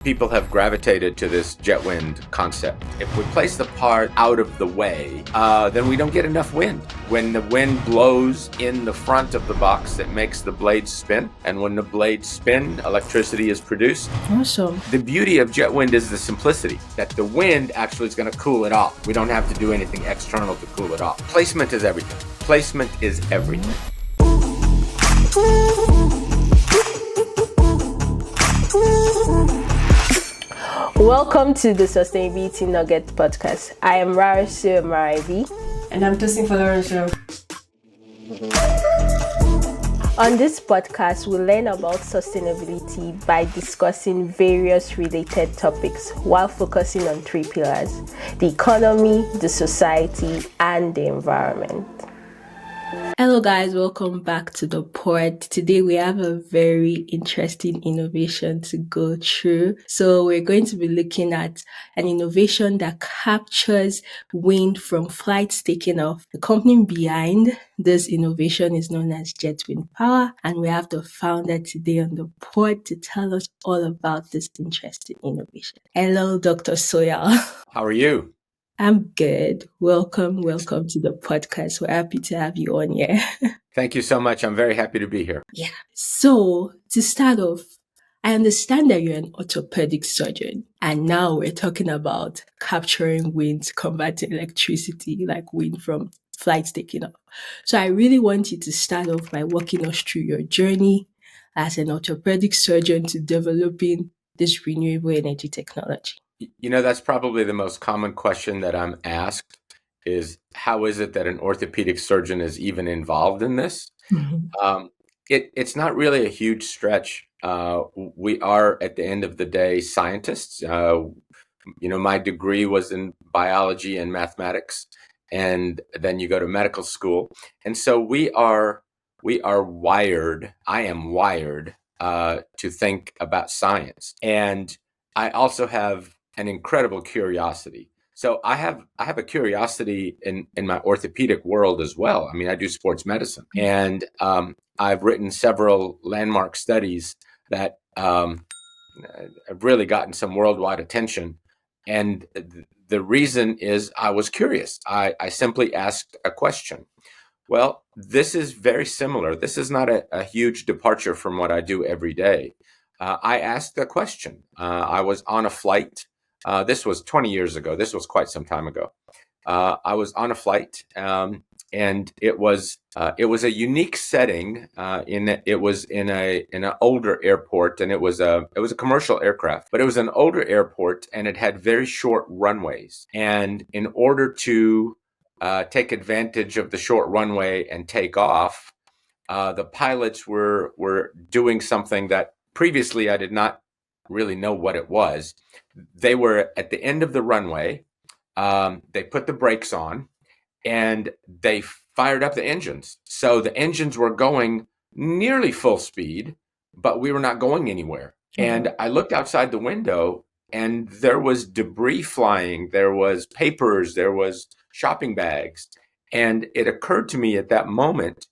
People have gravitated to this JetWind concept. If we place the part out of the way, then we don't get enough wind. When the wind blows in the front of the box, it makes the blades spin. And when the blades spin, electricity is produced. Awesome. The beauty of JetWind is the simplicity, that the wind actually is going to cool it off. We don't have to do anything external to cool it off. Placement is everything. Placement is everything. Welcome to the Sustainability Nugget podcast. I am Rarosue Amaraibi. And I'm testing for Rarosue. On this podcast, we learn about sustainability by discussing various related topics while focusing on three pillars: the economy, the society, and the environment. Hello guys, welcome back to the pod. Today we have a very interesting innovation to go through. So we're going to be looking at an innovation that captures wind from flights taking off. The company behind this innovation is known as JetWind Power, and we have the founder today on the pod to tell us all about this interesting innovation. Hello, Dr. Souryal. How are you? I'm good. Welcome to the podcast. We're happy to have you on here. Thank you so much. I'm very happy to be here. Yeah. So to start off, I understand that you're an orthopedic surgeon, and now we're talking about capturing wind to convert to electricity, like wind from flights taking off. So I really want you to start off by walking us through your journey as an orthopedic surgeon to developing this renewable energy technology. You know, that's probably the most common question that I'm asked is, how is it that an orthopedic surgeon is even involved in this? Mm-hmm. It's not really a huge stretch. We are, at the end of the day, scientists. My degree was in biology and mathematics, and then you go to medical school. And so we are wired. I am wired to think about science. And I also have an incredible curiosity. So I have a curiosity in my orthopedic world as well. I mean, I do sports medicine, and I've written several landmark studies that have really gotten some worldwide attention. And the reason is I was curious. I simply asked a question. Well, this is very similar. This is not a huge departure from what I do every day. I asked a question. I was on a flight. This was 20 years ago. This was quite some time ago. I was on a flight, and it was a unique setting. It was in an older airport, and it was a commercial aircraft, but it was an older airport, and it had very short runways. And in order to take advantage of the short runway and take off, the pilots were doing something that previously I did not really know what it was. They were at the end of the runway. They put the brakes on, and they fired up the engines. So the engines were going nearly full speed, but we were not going anywhere. Mm-hmm. And I looked outside the window, and there was debris flying. There was papers. There was shopping bags. And it occurred to me at that moment,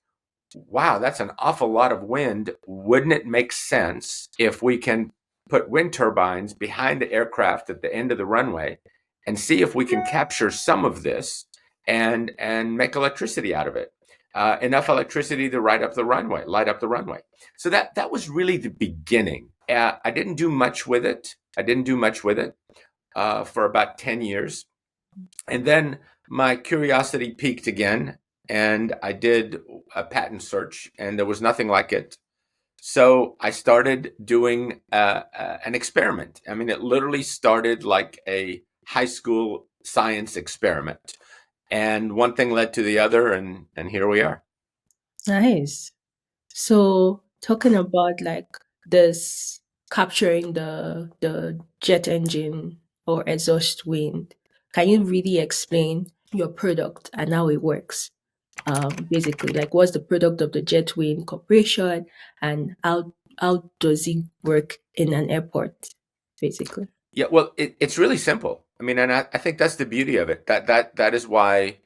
wow, that's an awful lot of wind. Wouldn't it make sense if we can put wind turbines behind the aircraft at the end of the runway and see if we can capture some of this and make electricity out of it? Enough electricity to light up the runway. So that was really the beginning. I didn't do much with it. For about 10 years. And then my curiosity peaked again, and I did a patent search, and there was nothing like it. So I started doing an experiment. I mean, it literally started like a high school science experiment. And one thing led to the other, and here we are. Nice. So talking about like this capturing the jet engine or exhaust wind, can you really explain your product and how it works? Basically, like what's the product of the JetWind Corporation, and how does it work in an airport, basically? Yeah, well, it's really simple. I mean, and I think that's the beauty of it. That is why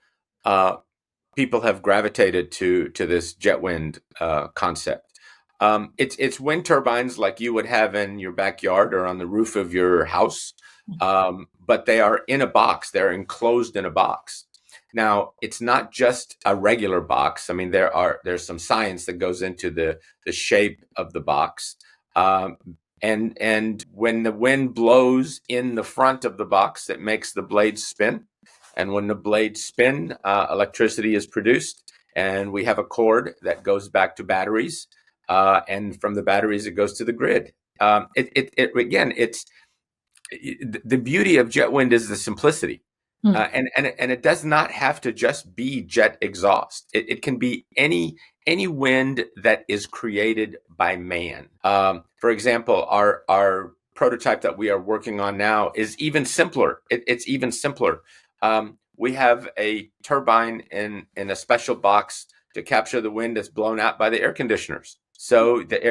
people have gravitated to this JetWind concept. It's wind turbines like you would have in your backyard or on the roof of your house, but they are in a box. They're enclosed in a box. Now, it's not just a regular box. I mean, there's some science that goes into the shape of the box. Um, and when the wind blows in the front of the box, it makes the blades spin. And when the blades spin, electricity is produced, and we have a cord that goes back to batteries, and from the batteries it goes to the grid. Again, it's the beauty of JetWind is the simplicity. And it does not have to just be jet exhaust. It can be any wind that is created by man. For example, our prototype that we are working on now is even simpler. It's even simpler. We have a turbine in a special box to capture the wind that's blown out by the air conditioners. So the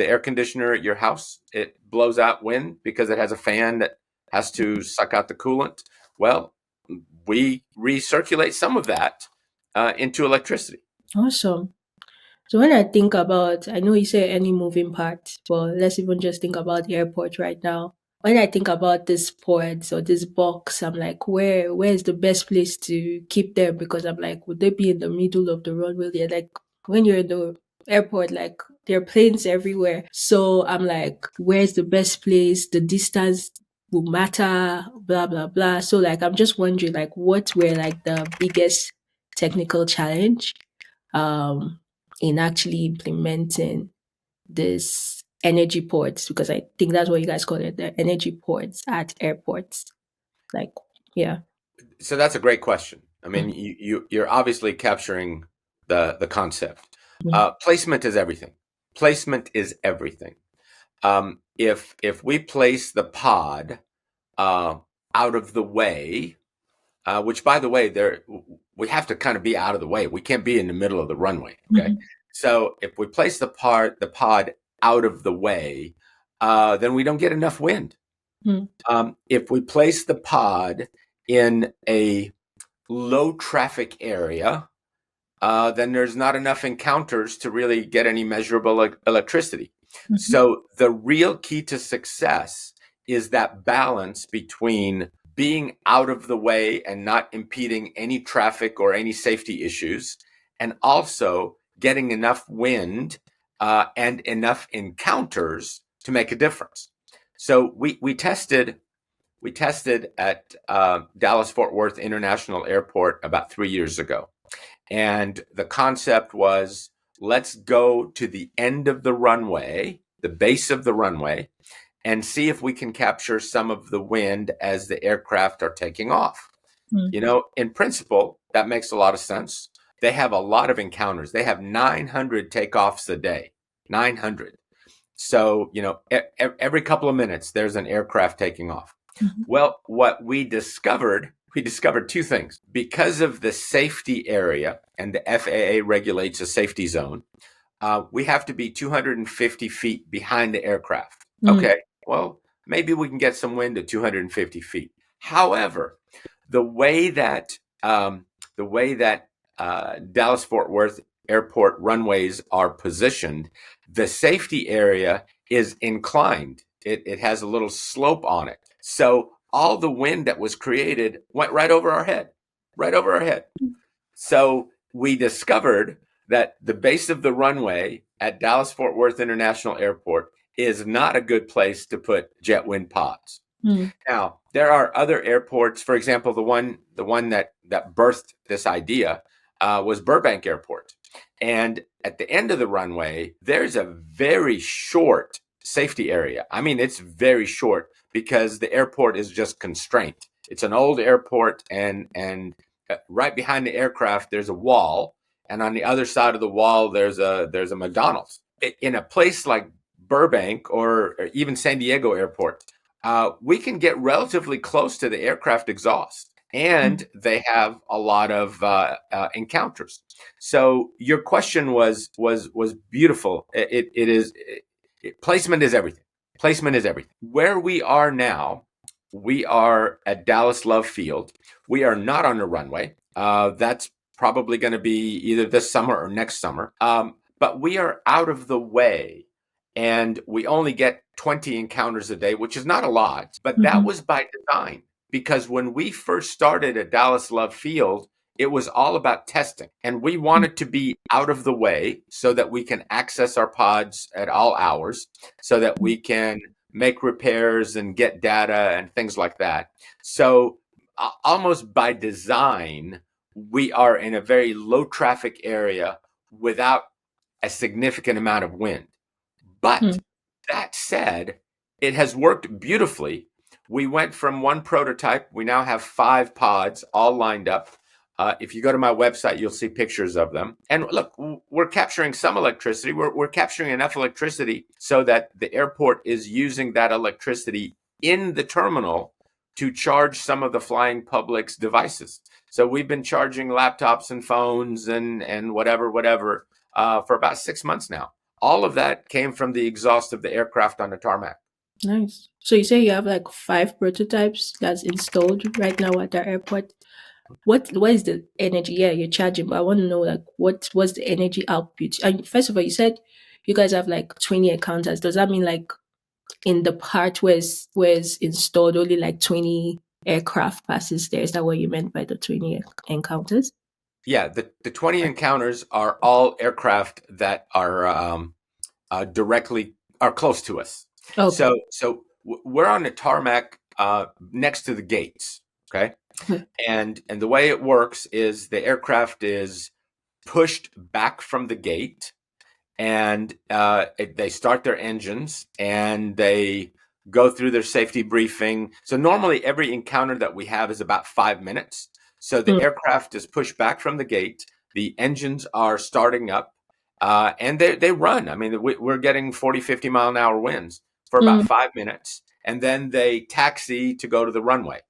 air conditioner at your house, it blows out wind because it has a fan that has to suck out the coolant. Well, we recirculate some of that into electricity. Awesome. So when I think about, I know you say any moving parts, but let's even just think about the airport right now. When I think about this pods or this box, I'm like, where is the best place to keep them? Because I'm like, would they be in the middle of the runway? They're like, when you're in the airport, like there are planes everywhere. So I'm like, where's the best place? The distance will matter, blah blah blah. So like, I'm just wondering, like, what were like the biggest technical challenge um in actually implementing this energy ports, because I think that's what you guys call it, the energy ports at airports. Like, yeah. So that's a great question. I mean, Mm, you're obviously capturing the concept. mm, Placement is everything. Placement is everything. If we place the pod uh, out of the way, which by the way, we have to kind of be out of the way. We can't be in the middle of the runway. Okay, mhm, so if we place the pod out of the way, then we don't get enough wind. mm, If we place the pod in a low traffic area, then there's not enough encounters to really get any measurable electricity. mhm, So the real key to success is that balance between being out of the way and not impeding any traffic or any safety issues, and also getting enough wind and enough encounters to make a difference. So we tested at Dallas Fort Worth International Airport about 3 years ago. And the concept was, let's go to the end of the runway, the base of the runway, and see if we can capture some of the wind as the aircraft are taking off. mm, In principle, that makes a lot of sense. They have a lot of encounters. They have 900 takeoffs a day, 900. So, every couple of minutes, there's an aircraft taking off. mhm, Well, what we discovered two things. Because of the safety area, and the FAA regulates a safety zone, we have to be 250 feet behind the aircraft. mm, Okay, well, maybe we can get some wind at 250 feet. However, the way that Dallas Fort Worth Airport runways are positioned, the safety area is inclined. It has a little slope on it. So all the wind that was created went right over our head, right over our head. So we discovered that the base of the runway at Dallas Fort Worth International Airport is not a good place to put JetWind pods. mm, Now, there are other airports. For example, the one that birthed this idea was Burbank Airport. And at the end of the runway, there's a very short safety area. I mean, it's very short because the airport is just constrained. It's an old airport, and right behind the aircraft there's a wall, and on the other side of the wall there's a McDonald's. In a place like Burbank or even San Diego Airport, we can get relatively close to the aircraft exhaust, mm. and they have a lot of encounters. So your question was beautiful. Placement is everything. Placement is everything. Where we are now, we are at Dallas Love Field. We are not on the runway. That's probably going to be either this summer or next summer. but we are out of the way, and we only get 20 encounters a day, which is not a lot, but that Mm-hmm. was by design. Because when we first started at Dallas Love Field, it was all about testing, and we wanted to be out of the way so that we can access our pods at all hours, so that we can make repairs and get data and things like that. So almost by design, we are in a very low traffic area without a significant amount of wind. But that said, it has worked beautifully. We went from one prototype. We now have 5 pods all lined up. If you go to my website, you'll see pictures of them. And look, we're capturing some electricity. We're capturing enough electricity so that the airport is using that electricity in the terminal to charge some of the flying public's devices. So we've been charging laptops and phones and whatever for about 6 months now. All of that came from the exhaust of the aircraft on the tarmac. Nice. So you say you have like 5 prototypes that's installed right now at the airport. What is the energy? Yeah, you're charging, but I want to know like what's the energy output? And first of all, you said you guys have like 20 encounters. Does that mean like in the part where it's installed only like 20 aircraft passes there? Is that what you meant by the 20 encounters? Yeah, the 20 encounters are all aircraft that are directly are close to us. Okay. So we're on the tarmac next to the gates. Okay, Okay. and the way it works is the aircraft is pushed back from the gate, and they start their engines and they go through their safety briefing. So normally every encounter that we have is about 5 minutes. So the Mm, aircraft is pushed back from the gate. The engines are starting up, and they run. I mean, we're getting 40, 50 mile an hour winds for about mm, 5 minutes, and then they taxi to go to the runway.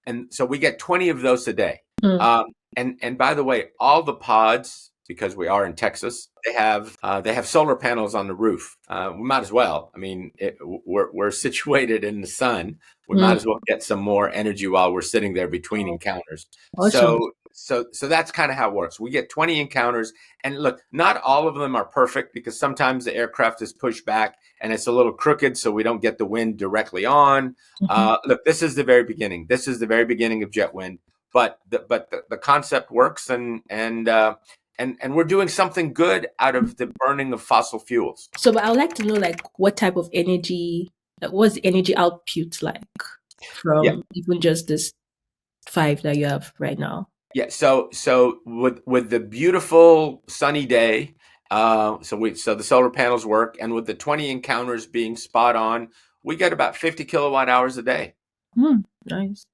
And so we get 20 of those a day. mm. And by the way, all the pods, because we are in Texas, they have solar panels on the roof. We might as well. I mean, we're situated in the sun. We might Mm. as well get some more energy while we're sitting there between encounters. Awesome. So that's kind of how it works. We get 20 encounters, and look, not all of them are perfect because sometimes the aircraft is pushed back and it's a little crooked, so we don't get the wind directly on. Mhm. Look, this is the very beginning. This is the very beginning of JetWind, but the concept works, and we're doing something good out of the burning of fossil fuels. So, but I would like to know, like, what type of energy, like, what's the energy output like Yeah, from even just this 5 that you have right now? yeah. So with the beautiful sunny day, so the solar panels work, and with the 20 encounters being spot on, we get about 50 kilowatt hours a day. Nice.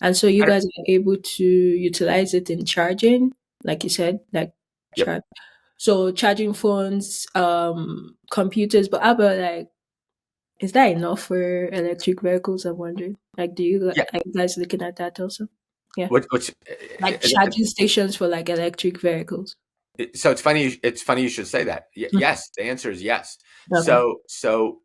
And so you I don't- guys are able to utilize it in charging, like you said, like Yep. charge. So charging phones, computers, but how about like, is that enough for electric vehicles? I'm wondering. Like, Yeah. are you guys looking at that also? Yeah. Which Like charging stations for like electric vehicles. so it's funny. It's funny you should say that. Mm. Yes, the answer is yes. Okay. So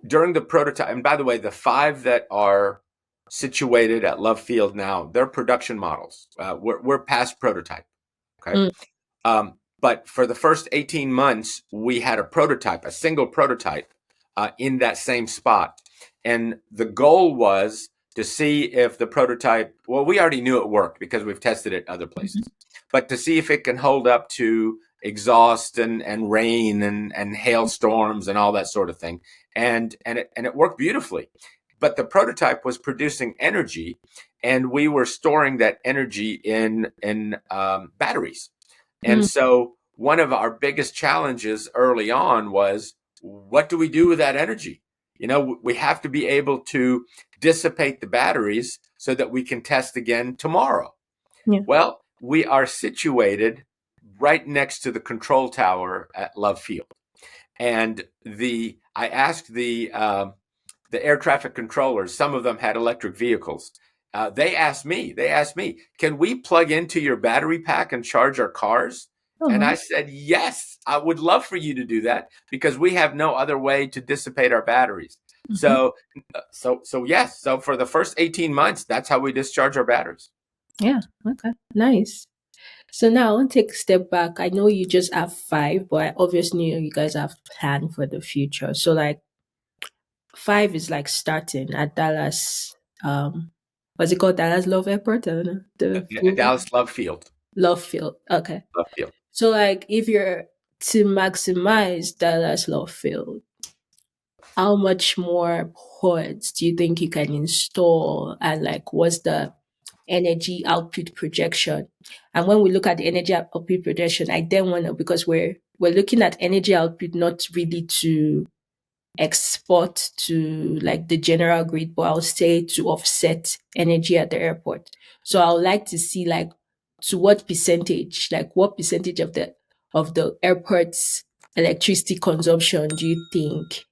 during the prototype, and by the way, the 5 that are situated at Love Field now, they're production models. We're past prototype. Okay. Mm, But for the first 18 months, we had a single prototype in that same spot. And the goal was to see if the prototype, well, we already knew it worked because we've tested it other mhm, places, but to see if it can hold up to exhaust and rain and hailstorms and all that sort of thing. And it worked beautifully. But the prototype was producing energy, and we were storing that energy in batteries. And mm, so one of our biggest challenges early on was, what do we do with that energy? We have to be able to dissipate the batteries so that we can test again tomorrow. yeah. Well, we are situated right next to the control tower at Love Field. And I asked the air traffic controllers, some of them had electric vehicles. They asked me, can we plug into your battery pack and charge our cars? And I Oh, said, yes, I would love for you to do that because we have no other way to dissipate our batteries. mhm. So yes. So for the first 18 months, that's how we discharge our batteries. Yeah. Okay. Nice. So now I want to take a step back. I know you just have five, but I obviously know you guys have planned for the future. So like five is like starting at Dallas. What's it called? Dallas Love Airport? I don't know. The Yeah, full Dallas Love Field. Love Field. Okay. Love Field. So like if you're to maximize Dallas Love Field, how much more ports do you think you can install, and like what's the energy output projection? And when we look at the energy output projection, I then want to, because we're looking at energy output not really to export to like the general grid, but I'll say to offset energy at the airport. So I would like to see like to what percentage, like what percentage of the airport's electricity consumption do you think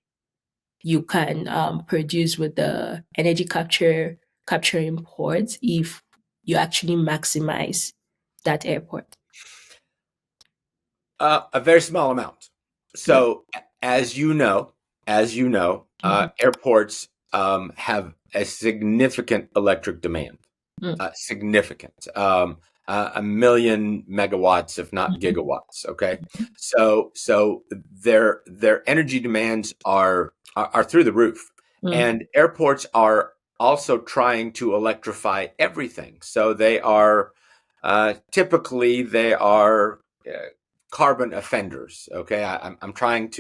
you can produce with the energy capturing ports if you actually maximize that airport? A very small amount. Yeah. So, as you know, Mhm. airports have a significant electric demand. Mm. Significant. 1 million megawatts, if not Mhm. gigawatts. Okay, so their energy demands are through the roof, Mm. and airports are also trying to electrify everything. So they are typically they are carbon offenders. Okay, I'm trying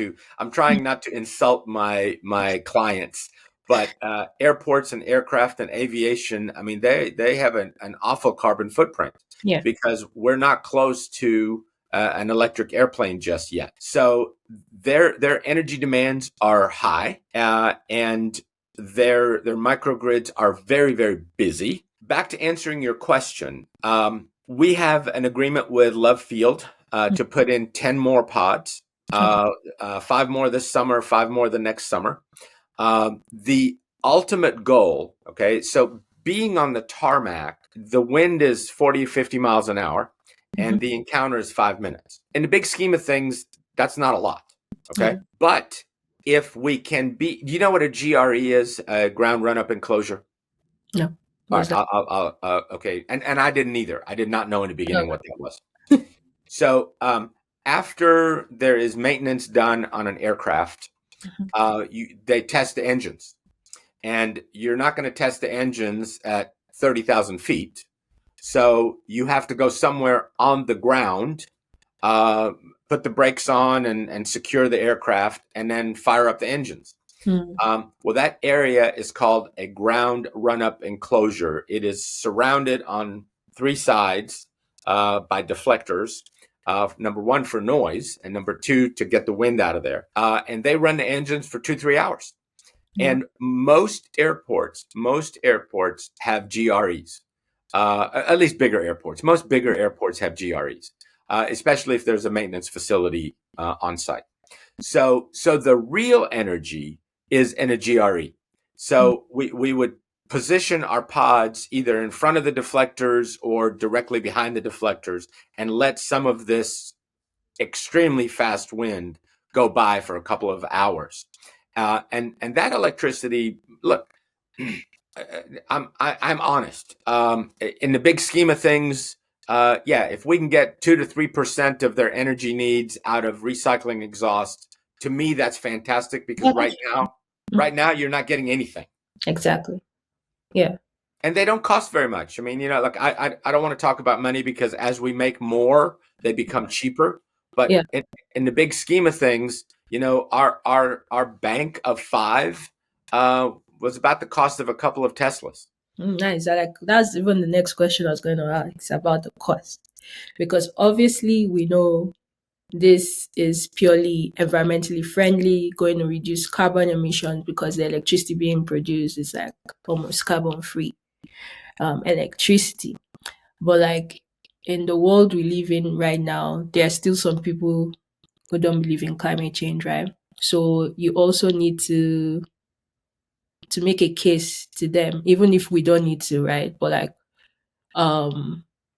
not to insult my clients, but airports and aircraft and aviation, I mean, they have an awful carbon footprint Yeah. because we're not close to an electric airplane just yet. So their energy demands are high, and their microgrids are very, very busy. Back to answering your question, we have an agreement with Love Field to put in 10 more pods, Okay. 5 more this summer, 5 more the next summer. The ultimate goal, okay, so being on the tarmac, the wind is 40, 50 miles an hour, Mhm. and the encounter is 5 minutes. In the big scheme of things, that's not a lot, Yeah. okay? But if we can be, do you know what a GRE is? A ground run up enclosure? No. All What's right, that? okay. And I didn't either. I did not know in the beginning Okay. what that was. So after there is maintenance done on an aircraft, Mhm. they test the engines, and you're not going to test the engines at 30,000 feet. So you have to go somewhere on the ground, uh, put the brakes on and secure the aircraft, and then fire up the engines. Mm. Well, that area is called a ground run-up enclosure. It is surrounded on 3 sides by deflectors. Number one for noise, and number two to get the wind out of there. And they run the engines for 2-3 hours. Wow. And most airports have GREs. At least bigger airports. Most bigger airports have GREs, especially if there's a maintenance facility on site. So the real energy is in a GRE. Mm. So we would position our pods either in front of the deflectors or directly behind the deflectors and let some of this extremely fast wind go by for a couple of hours. And that electricity, look, I'm honest. In the big scheme of things, yeah, if we can get 2 to 3% of their energy needs out of recycling exhaust, to me that's fantastic because Yeah, that's mm. right now you're not getting anything, Exactly. Yeah. and they don't cost very much. I mean, like I don't want to talk about money because as we make more, they become cheaper. But Yeah. in the big scheme of things, our bank of five was about the cost of a couple of Teslas. Nice. That's even the next question I was going to ask about the cost, because obviously we know this is purely environmentally friendly, going to reduce carbon emissions because the electricity being produced is like almost carbon free electricity. But like in the world we live in right now, there are still some people who don't believe in climate change, right? So you also need to make a case to them, even if we don't need to, right? But like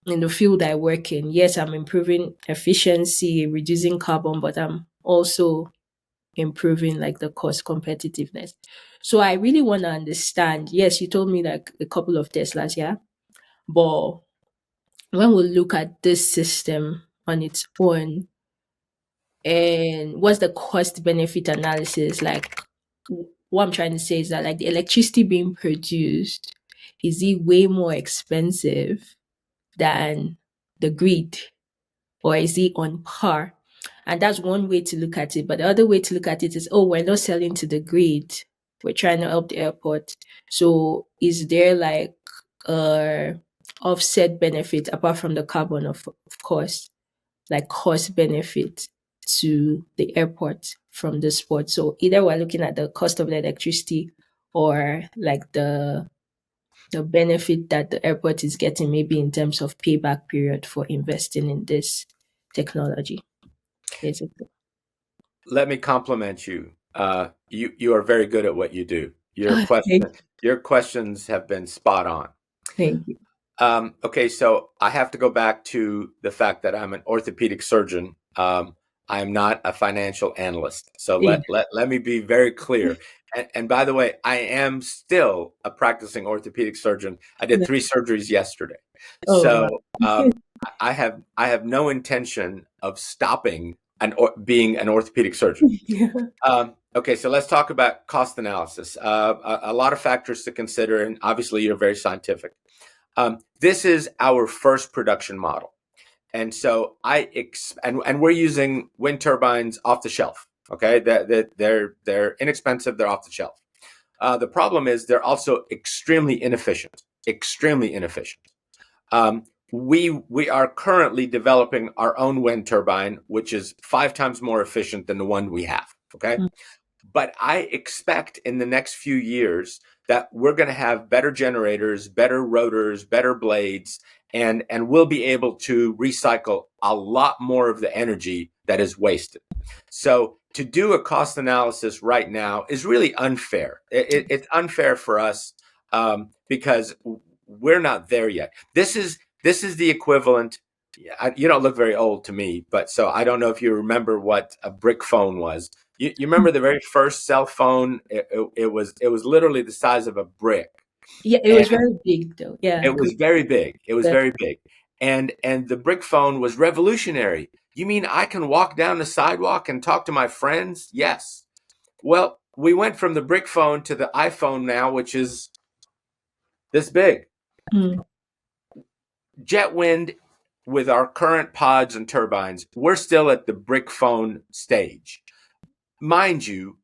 in the field I work in, yes, I'm improving efficiency, reducing carbon, but I'm also improving like the cost competitiveness. So I really want to understand. Yes, you told me like a couple of Teslas, yeah, but when we look at this system on its own, and what's the cost benefit analysis like? What I'm trying to say is that like the electricity being produced, is it way more expensive than the grid, or is it on par? And that's one way to look at it. But the other way to look at it is, oh, we're not selling to the grid. We're trying to help the airport. So is there like a offset benefit apart from the carbon, of course, like cost benefit to the airport from the sport? So either we're looking at the cost of the electricity, or like the benefit that the airport is getting, maybe in terms of payback period for investing in this technology, basically. Let me compliment you. You are very good at what you do. Your Oh, question your questions have been spot on. thank you. Okay, so I have to go back to the fact that I'm an orthopedic surgeon. I am not a financial analyst. So Yeah. let me be very clear. And by the way, I am still a practicing orthopedic surgeon. I did Yeah. 3 surgeries yesterday. Oh, wow. So I have no intention of stopping being an orthopedic surgeon. Yeah. Okay, so let's talk about cost analysis. A lot of factors to consider, and obviously you're very scientific. This is our first production model. And so and we're using wind turbines off the shelf. Okay, they're inexpensive. They're off the shelf. The problem is they're also extremely inefficient. Extremely inefficient. We are currently developing our own wind turbine, which is 5 times more efficient than the one we have. Okay, Mm. but I expect in the next few years that we're going to have better generators, better rotors, better blades, and we'll be able to recycle a lot more of the energy that is wasted. So to do a cost analysis right now is really unfair. It's unfair for us because we're not there yet. This is the equivalent. You don't look very old to me, but so I don't know if you remember what a brick phone was. You remember the very first cell phone? It was literally the size of a brick, Yeah, it and was very big though. Yeah. it was very big. It was That, very big, and the brick phone was revolutionary. You mean I can walk down the sidewalk and talk to my friends? Yes. Well, we went from the brick phone to the iPhone now, which is this big. mm, JetWind, with our current pods and turbines, we're still at the brick phone stage. Mind you,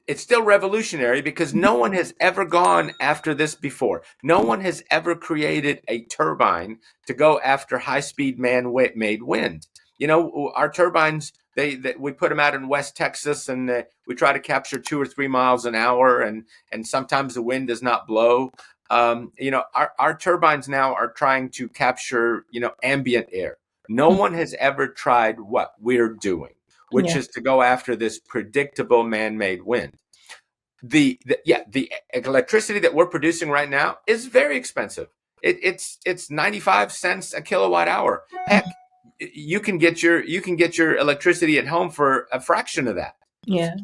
it's still revolutionary because no one has ever gone after this before. No one has ever created a turbine to go after high-speed man-made wind. Our turbines, we put them out in West Texas, and we try to capture 2 or 3 miles an hour, and sometimes the wind does not blow. Our turbines now are trying to capture ambient air. No mm, one has ever tried what we're doing, which yeah. is to go after this predictable man-made wind. The electricity that we're producing right now is very expensive. It's 95 cents a kilowatt hour. Heck, you can get your electricity at home for a fraction of that. Yeah.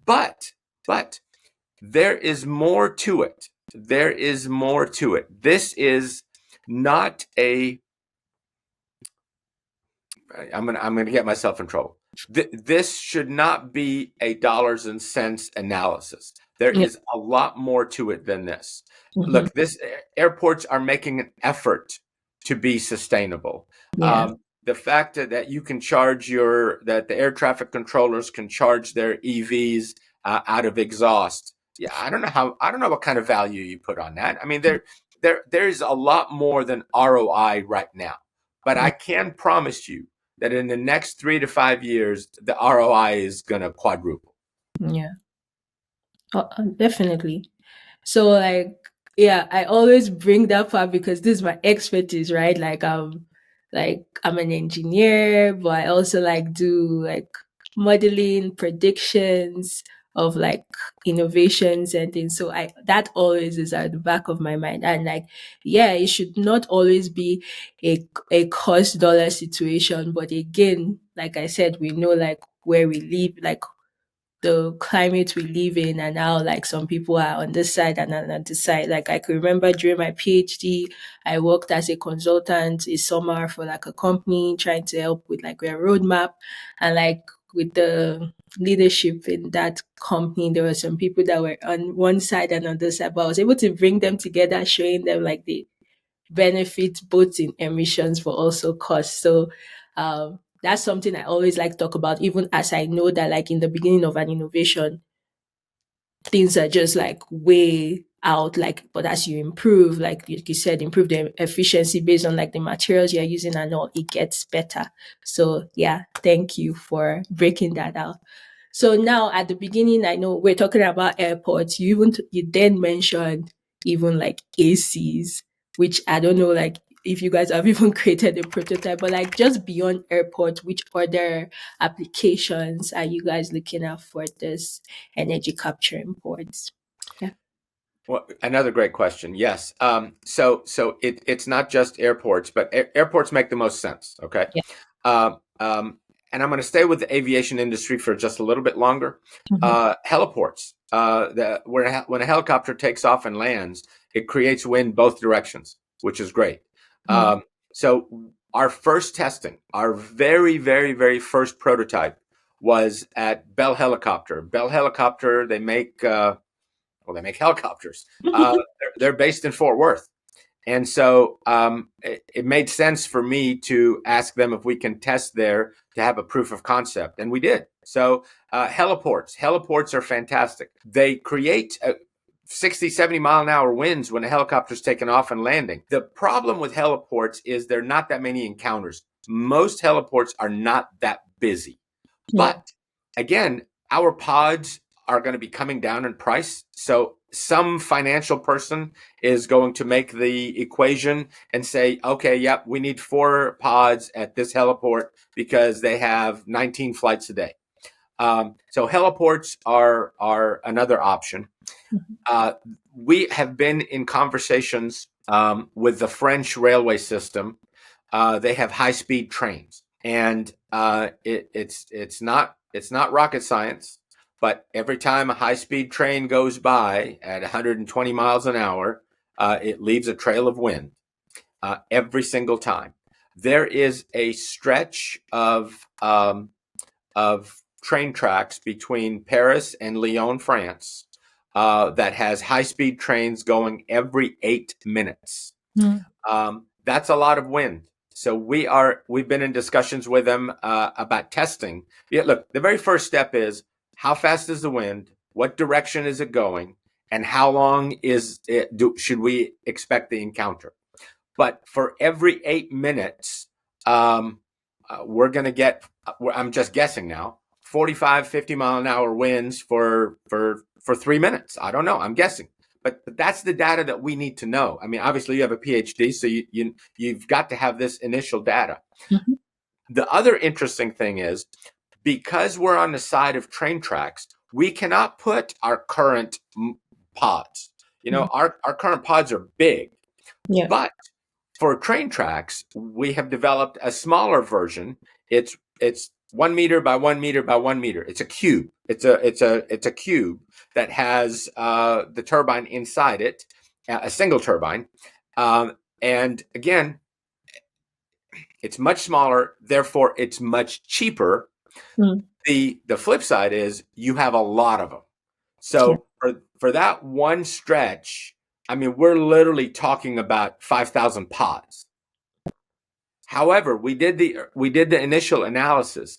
But there is more to it. There is more to it. This is not a I'm gonna get myself in trouble. This should not be a dollars and cents analysis. There Yeah. is a lot more to it than this. Hmm. Look, this airports are making an effort to be sustainable. Yeah. The fact that you can that the air traffic controllers can charge their EVs out of exhaust. Yeah, I don't know what kind of value you put on that. I mean, there's a lot more than ROI right now, but I can promise you that in the next 3 to 5 years, the ROI is going to quadruple. Yeah. Definitely. So like, yeah, I always bring that part because this is my expertise, right? Like I'm an engineer, but I also like do like modeling, predictions of like innovations and things. So I that always is at the back of my mind. And like, yeah, it should not always be a cost dollar situation. But again, like I said, we know like where we live, like the climate we live in, and how like some people are on this side and on this side. Like I could remember during my PhD, I worked as a consultant a summer for like a company trying to help with like their roadmap, and like with the leadership in that company, there were some people that were on one side and on the side, but I was able to bring them together, showing them like the benefits both in emissions but also cost. So that's something I always like to talk about, even as I know that like in the beginning of an innovation, things are just like way out, like, but as you improve, like you said, improve the efficiency based on like the materials you're using and all, it gets better. So yeah, thank you for breaking that out. So now at the beginning, I know we're talking about airports. You then mentioned even like ACs, which I don't know like if you guys have even created a prototype, but like just beyond airports, which other applications are you guys looking at for this energy capturing boards? Yeah. Well, another great question. Yes. It's not just airports, but airports make the most sense. Okay. Yeah. Um, um, and I'm going to stay with the aviation industry for just a little bit longer. Mhm. Heliports, when a helicopter takes off and lands, it creates wind both directions, which is great. Mm. So our first testing, our very, very, very first prototype was at Bell Helicopter. Bell Helicopter, they make helicopters. They're based in Fort Worth. And so it made sense for me to ask them if we can test there to have a proof of concept. And we did. So heliports are fantastic. They create 60, 70 mile an hour winds when a helicopter's taking off and landing. The problem with heliports is there are not that many encounters. Most heliports are not that busy. Yeah. But again, our pods are going to be coming down in price. So some financial person is going to make the equation and say, okay, yep, we need 4 pods at this heliport because they have 19 flights a day. So heliports are another option. Mhm. We have been in conversations with the French railway system. They have high-speed trains, and it's not rocket science. But every time a high-speed train goes by at 120 miles an hour, it leaves a trail of wind every single time. There is a stretch of train tracks between Paris and Lyon, France, that has high-speed trains going every 8 minutes. Mm. That's a lot of wind. So we've been in discussions with them about testing. Yeah, look, the very first step is how fast is the wind, what direction is it going, and how long should we expect the encounter? But for every 8 minutes, we're going to get, I'm just guessing now, 45, 50 mile an hour winds for 3 minutes. I don't know. I'm guessing. But that's the data that we need to know. I mean, obviously you have a PhD, so you've got to have this initial data. Mhm. The other interesting thing is, because we're on the side of train tracks, we cannot put our current pods. Mhm. Our current pods are big, Yeah. but for train tracks, we have developed a smaller version. It's 1 meter by 1 meter by 1 meter. It's a cube. It's a cube that has the turbine inside it, a single turbine. And again, it's much smaller, therefore it's much cheaper. Mm. The flip side is you have a lot of them. Yeah. So for that one stretch, I mean, we're literally talking about 5,000 pods. However, we did the initial analysis.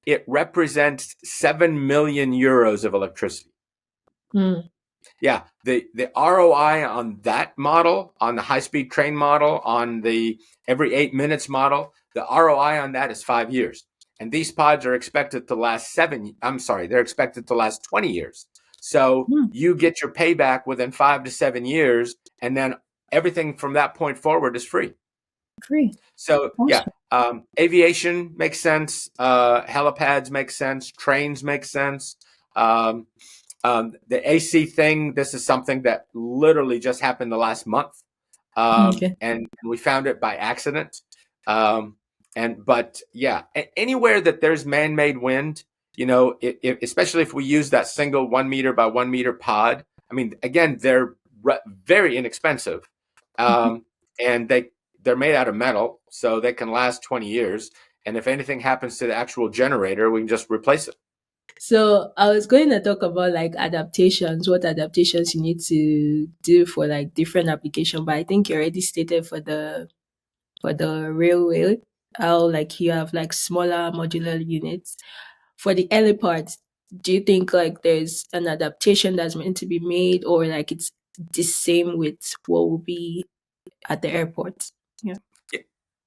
It represents 7 million euros of electricity. Mm. Yeah, the ROI on that model, on the high-speed train model, on the every 8 minutes model, the ROI on that is 5 years. And these pods are expected to last they're expected to last 20 years. So Mm. you get your payback within 5 to 7 years, and then everything from that point forward is free. Great. So yeah, Awesome. aviation makes sense. Helipads make sense. Trains make sense. Um, the AC thing. This is something that literally just happened the last month, Okay. and we found it by accident. But yeah, anywhere that there's man-made wind, especially if we use that single 1 meter by 1 meter pod. I mean, again, they're very inexpensive, um, and they're made out of metal, so they can last 20 years. And if anything happens to the actual generator, we can just replace it. So I was going to talk about like adaptations, what adaptations you need to do for like different application, but I think you already stated for the railway how like you have like smaller modular units. For the helipads, do you think like there's an adaptation that's meant to be made, or like it's the same with what will be at the airport? Yeah.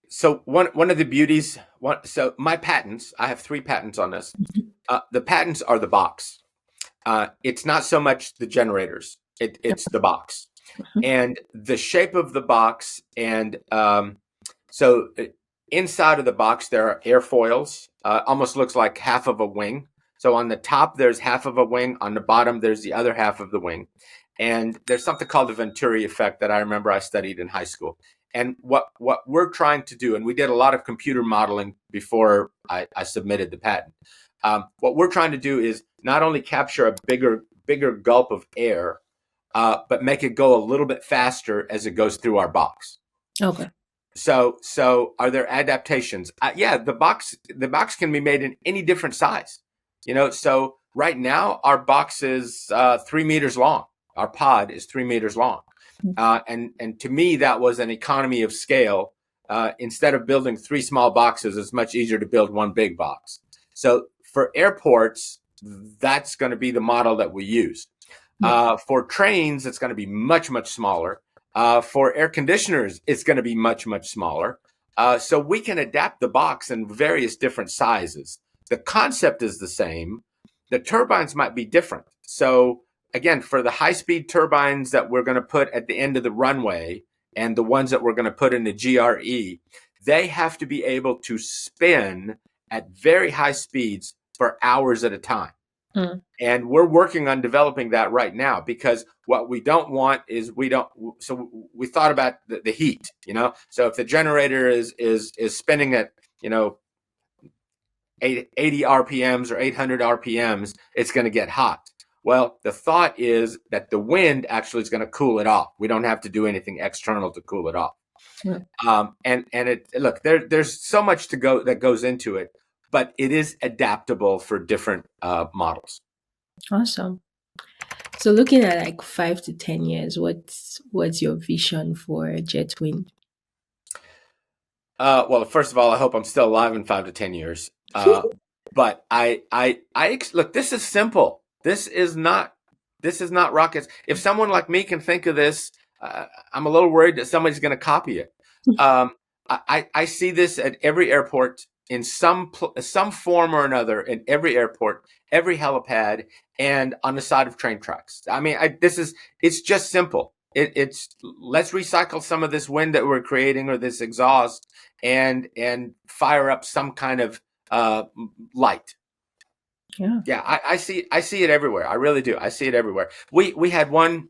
So one of the beauties, so my patents, I have 3 patents on this. The patents are the box. It's not so much the generators; it's the box and the shape of the box. And so inside of the box there are airfoils. Almost looks like half of a wing. So on the top there's half of a wing. On the bottom there's the other half of the wing. And there's something called the Venturi effect that I remember I studied in high school. And what we're trying to do, and we did a lot of computer modeling before I submitted the patent. What we're trying to do is not only capture a bigger gulp of air, but make it go a little bit faster as it goes through our box. Okay. So are there adaptations? Yeah, the box can be made in any different size. So right now our box is 3 meters long. Our pod is 3 meters long, and to me that was an economy of scale. Instead of building 3 small boxes, it's much easier to build one big box. So for airports, that's going to be the model that we use. For trains, it's going to be much smaller. For air conditioners, it's going to be much smaller. So we can adapt the box in various different sizes. The concept is the same. The turbines might be different. So again, for the high-speed turbines that we're going to put at the end of the runway and the ones that we're going to put in the GRE, they have to be able to spin at very high speeds for hours at a time. And we're working on developing that right now, because what we don't want is so we thought about the heat, so if the generator is spinning at 80 RPMs or 800 RPMs, it's going to get hot. Well, the thought is that the wind actually is going to cool it off. We don't have to do anything external to cool it off. Look, there's so much that goes into it, but it is adaptable for different models. Awesome. So looking at like 5 to 10 years, what's your vision for JetWind? Well, first of all, I hope I'm still alive in 5 to 10 years. But look, this is simple. This is not rockets. If someone like me can think of this, I'm a little worried that somebody's going to copy it. I see this at every airport in some form or another, in every airport, every helipad, and on the side of train tracks. I mean, it's just simple. It's let's recycle some of this wind that we're creating, or this exhaust, and fire up some kind of light. Yeah, I see it everywhere. I really do. I see it everywhere. We had one.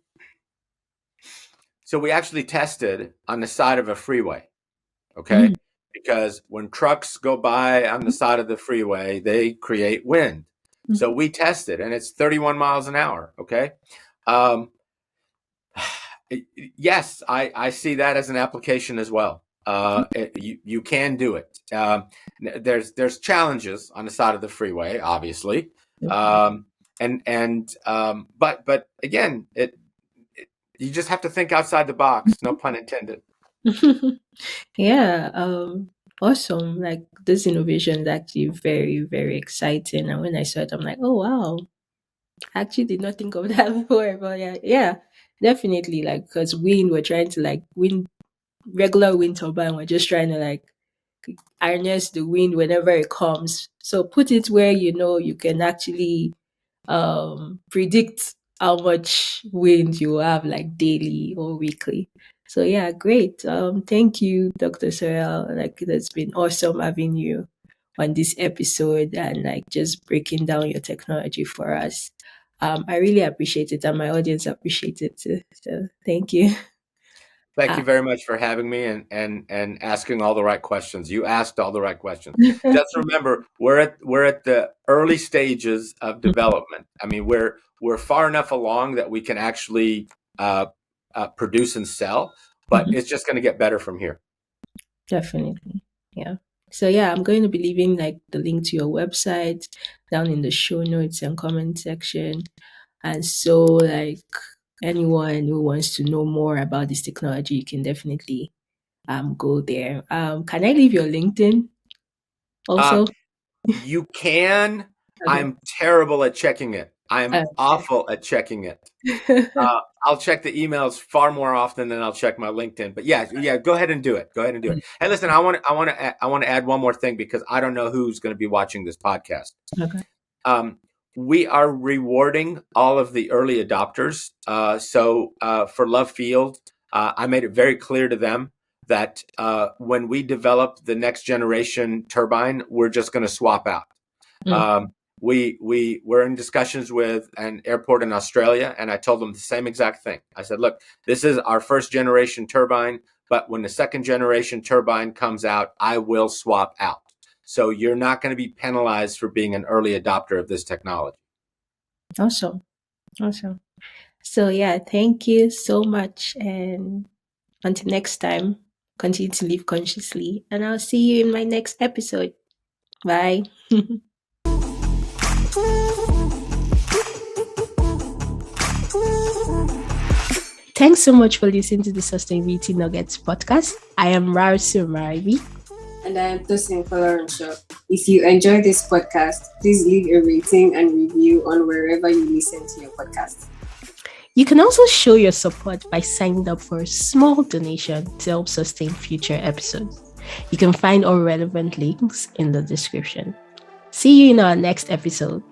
So we actually tested on the side of a freeway. Okay. Because when trucks go by on the side of the freeway, they create wind. So we tested, and it's 31 miles an hour. Okay. Yes, I see that as an application as well. You can do it. There's challenges on the side of the freeway, obviously. But again, you just have to think outside the box. No pun intended. Yeah, awesome. Like this innovation is actually very, very exciting. And when I saw it, I'm like, oh wow. I actually did not think of that before. But yeah, definitely. Like because we're trying to like regular wind turbine, we're just trying to like harness the wind whenever it comes. So put it where you can actually predict how much wind you have like daily or weekly. So yeah, great. Thank you, Dr. Souryal. Like it has been awesome having you on this episode and like just breaking down your technology for us. I really appreciate it, and my audience appreciate it too. So thank you. Thank you very much for having me and asking all the right questions. You asked all the right questions. Just remember, we're at the early stages of development. I mean, we're far enough along that we can actually produce and sell, but Mhm. it's just going to get better from here. Definitely. Yeah. So yeah, I'm going to be leaving like the link to your website down in the show notes and comment section. And so like anyone who wants to know more about this technology, you can definitely go there. Can I leave your LinkedIn Uh, also? you can. Okay. I'm terrible at checking it. I'm Okay. awful at checking it. I'll check the emails far more often than I'll check my LinkedIn. But yeah, go ahead and do it. Go ahead and do it. Hey, listen, I want to add one more thing because I don't know who's going to be watching this podcast. Okay. Um, we are rewarding all of the early adopters. So for Love Field, I made it very clear to them that when we develop the next generation turbine, we're just going to swap out. Mm. We were in discussions with an airport in Australia, and I told them the same exact thing. I said, look, this is our first generation turbine, but when the second generation turbine comes out, I will swap out. So you're not going to be penalized for being an early adopter of this technology. Awesome. Awesome. So yeah, thank you so much. And until next time, continue to live consciously. And I'll see you in my next episode. Bye. Thanks so much for listening to the Sustainability Nuggets podcast. I am Rarosue Amaraibi. And I am Tosin Folorunsho. If you enjoyed this podcast, please leave a rating and review on wherever you listen to your podcast. You can also show your support by signing up for a small donation to help sustain future episodes. You can find all relevant links in the description. See you in our next episode.